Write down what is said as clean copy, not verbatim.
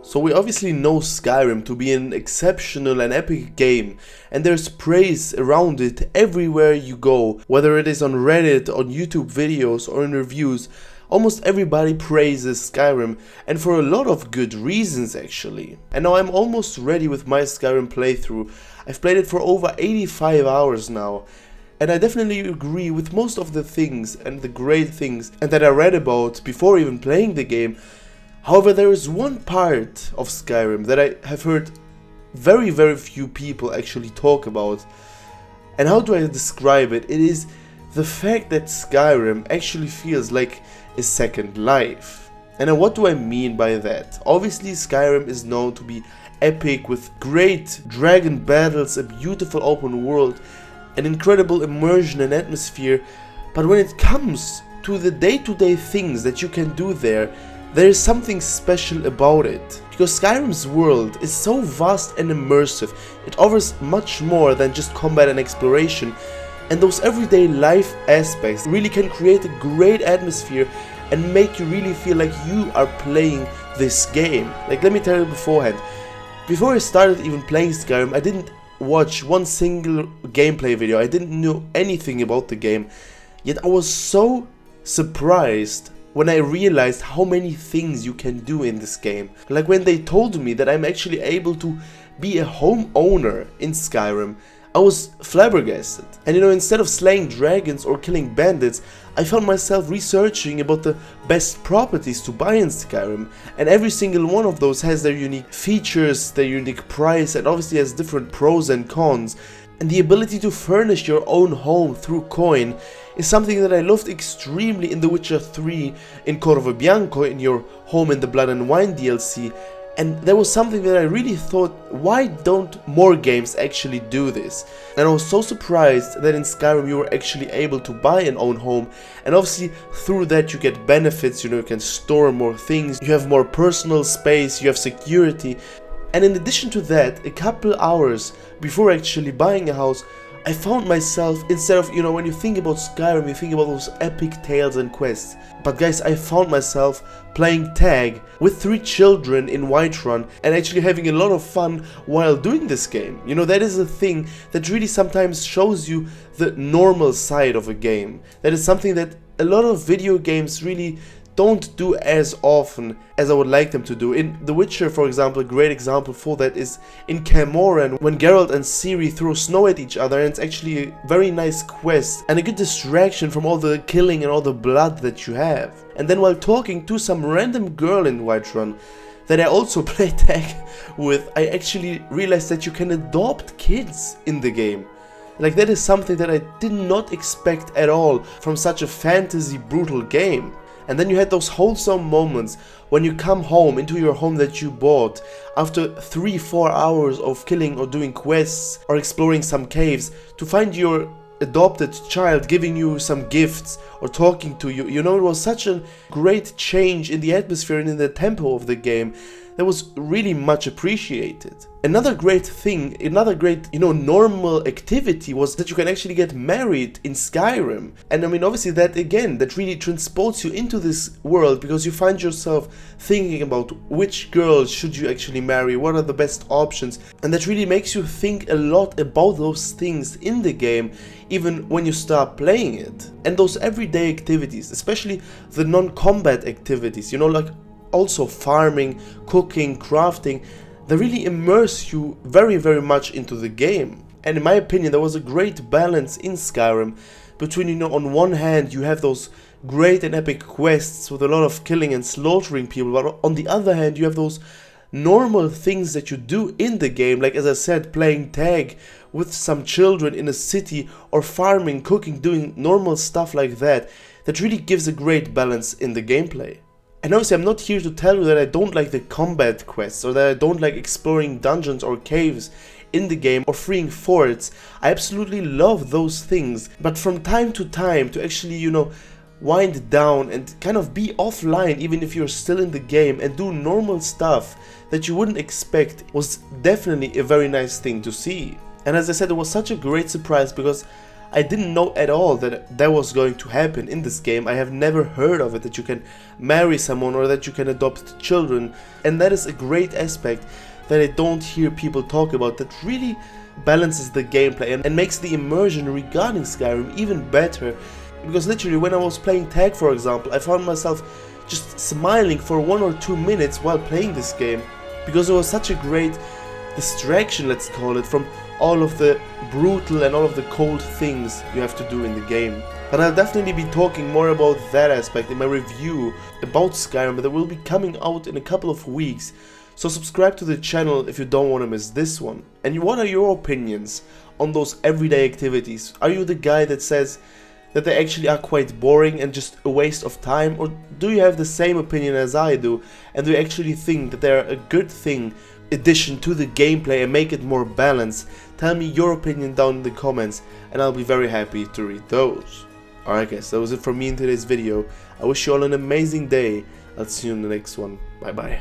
So we obviously know Skyrim to be an exceptional and epic game, and there's praise around it everywhere you go, whether it is on Reddit, on YouTube videos or in reviews. Almost everybody praises Skyrim, and for a lot of good reasons actually. And now I'm almost ready with my Skyrim playthrough. I've played it for over 85 hours now, and I definitely agree with most of the things and the great things and that I read about before even playing the game. However, there is one part of Skyrim that I have heard very few people actually talk about. And how do I describe it? It is the fact that Skyrim actually feels like a second life. And what do I mean by that? Obviously Skyrim is known to be epic with great dragon battles, a beautiful open world, an incredible immersion and atmosphere. But when it comes to the day-to-day things that you can do there is something special about it. Because Skyrim's world is so vast and immersive, it offers much more than just combat and exploration, and those everyday life aspects really can create a great atmosphere and make you really feel like you are playing this game. Like, let me tell you beforehand, before I started even playing Skyrim, I didn't watch one single gameplay video, I didn't know anything about the game, yet I was so surprised when I realized how many things you can do in this game. Like when they told me that I'm actually able to be a homeowner in Skyrim, I was flabbergasted. And instead of slaying dragons or killing bandits, I found myself researching about the best properties to buy in Skyrim, and every single one of those has their unique features, their unique price, and obviously has different pros and cons. And the ability to furnish your own home through coin is something that I loved extremely in The Witcher 3, in Corvo Bianco, in your Home in the Blood and Wine DLC. And that was something that I really thought, why don't more games actually do this? And I was so surprised that in Skyrim you were actually able to buy an own home, and obviously through that you get benefits, you can store more things, you have more personal space, you have security. And in addition to that, a couple hours before actually buying a house, I found myself, instead of, when you think about Skyrim, you think about those epic tales and quests. But guys, I found myself playing tag with 3 children in Whiterun and actually having a lot of fun while doing this game. That is a thing that really sometimes shows you the normal side of a game. That is something that a lot of video games really don't do as often as I would like them to do. In The Witcher, for example, a great example for that is in Camoran, when Geralt and Ciri throw snow at each other, and it's actually a very nice quest and a good distraction from all the killing and all the blood that you have. And then while talking to some random girl in Whiterun that I also play tag with, I actually realized that you can adopt kids in the game. Like, that is something that I did not expect at all from such a fantasy brutal game. And then you had those wholesome moments when you come home into your home that you bought after 3-4 hours of killing or doing quests or exploring some caves, to find your adopted child giving you some gifts or talking to you. It was such a great change in the atmosphere and in the tempo of the game that was really much appreciated. Another great thing, another great, normal activity was that you can actually get married in Skyrim. And obviously that really transports you into this world, because you find yourself thinking about which girl should you actually marry, what are the best options, and that really makes you think a lot about those things in the game, even when you start playing it. And those everyday activities, especially the non-combat activities, like also farming, cooking, crafting, they really immerse you very much into the game. And in my opinion, there was a great balance in Skyrim between, on one hand you have those great and epic quests with a lot of killing and slaughtering people, but on the other hand you have those normal things that you do in the game, like, as I said, playing tag with some children in a city, or farming, cooking, doing normal stuff like that, that really gives a great balance in the gameplay. And obviously I'm not here to tell you that I don't like the combat quests, or that I don't like exploring dungeons or caves in the game, or freeing forts. I absolutely love those things, but from time to time, to actually, wind down and kind of be offline even if you're still in the game and do normal stuff that you wouldn't expect, was definitely a very nice thing to see. And as I said, it was such a great surprise, because I didn't know at all that that was going to happen in this game. I have never heard of it, that you can marry someone or that you can adopt children, and that is a great aspect that I don't hear people talk about, that really balances the gameplay and makes the immersion regarding Skyrim even better. Because literally when I was playing tag, for example, I found myself just smiling for 1 or 2 minutes while playing this game, because it was such a great distraction, let's call it, from all of the brutal and all of the cold things you have to do in the game. But I'll definitely be talking more about that aspect in my review about Skyrim that will be coming out in a couple of weeks. So subscribe to the channel if you don't want to miss this one. And what are your opinions on those everyday activities? Are you the guy that says that they actually are quite boring and just a waste of time, or do you have the same opinion as I do and do you actually think that they're a good thing, addition to the gameplay, and make it more balanced? Tell me your opinion down in the comments and I'll be very happy to read those. Alright guys, that was it from me in today's video. I wish you all an amazing day. I'll see you in the next one. Bye bye.